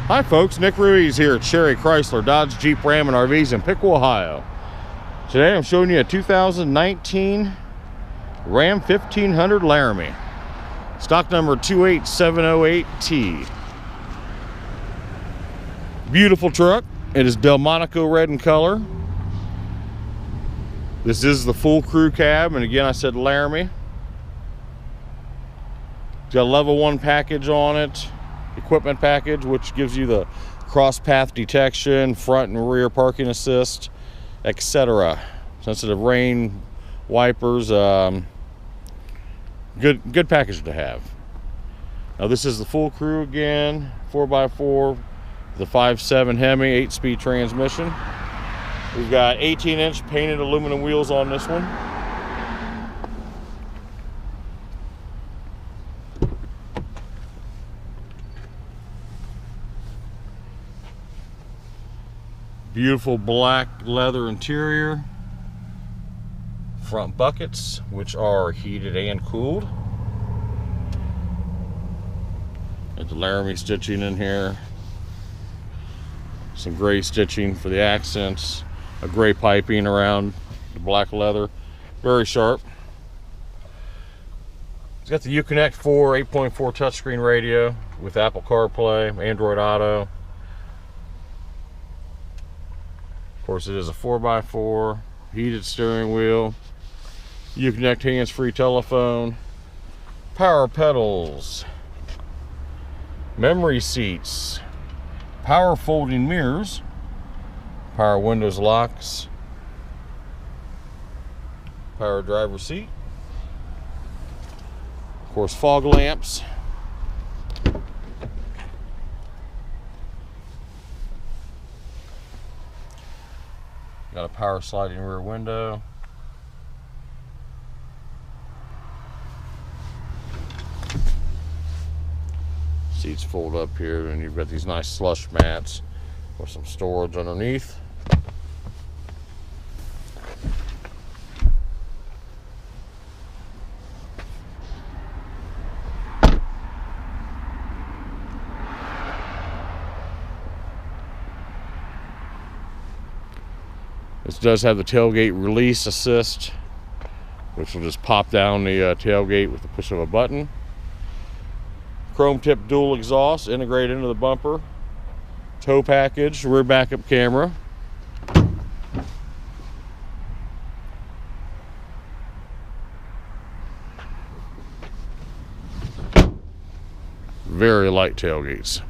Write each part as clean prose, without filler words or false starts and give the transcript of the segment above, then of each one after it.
Hi folks, Nick Ruiz here at Sherry Chrysler Dodge Jeep Ram and RVs in Piqua, Ohio. Today I'm showing you a 2019 Ram 1500 Laramie. Stock number 28708T. Beautiful truck. It is Delmonico red in color. This is the full crew cab, and again I said Laramie. It's got a level 1 package on it. Equipment package, which gives you the cross path detection, front and rear parking assist, etc. Sensitive rain wipers. Good package to have. Now this is the full crew again, 4x4, the 5.7 Hemi, 8-speed transmission. We've got 18-inch painted aluminum wheels on this one. Beautiful black leather interior. Front buckets, which are heated and cooled. Got the Laramie stitching in here. Some gray stitching for the accents. A gray piping around the black leather. Very sharp. It's got the Uconnect 4 8.4 touchscreen radio with Apple CarPlay, Android Auto. Of course, it is a 4x4, heated steering wheel, Uconnect hands-free telephone, power pedals, memory seats, power folding mirrors, power windows locks, power driver seat, of course fog lamps, got a power sliding rear window. Seats fold up here, and you've got these nice slush mats with some storage underneath. This does have the tailgate release assist, which will just pop down the tailgate with the push of a button. Chrome tip dual exhaust integrated into the bumper. Tow package, rear backup camera. Very light tailgates.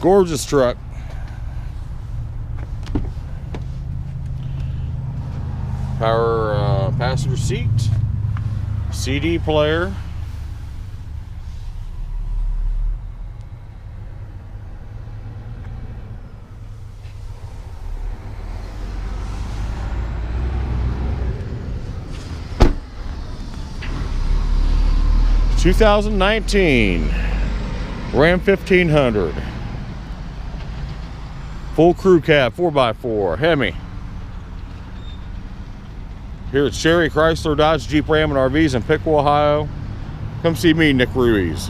Gorgeous truck. Power passenger seat, CD player, (2019) Ram 1500. Full crew cab, 4x4, Hemi. Here at Sherry Chrysler Dodge Jeep Ram and RVs in Piqua, Ohio. Come see me, Nick Ruiz.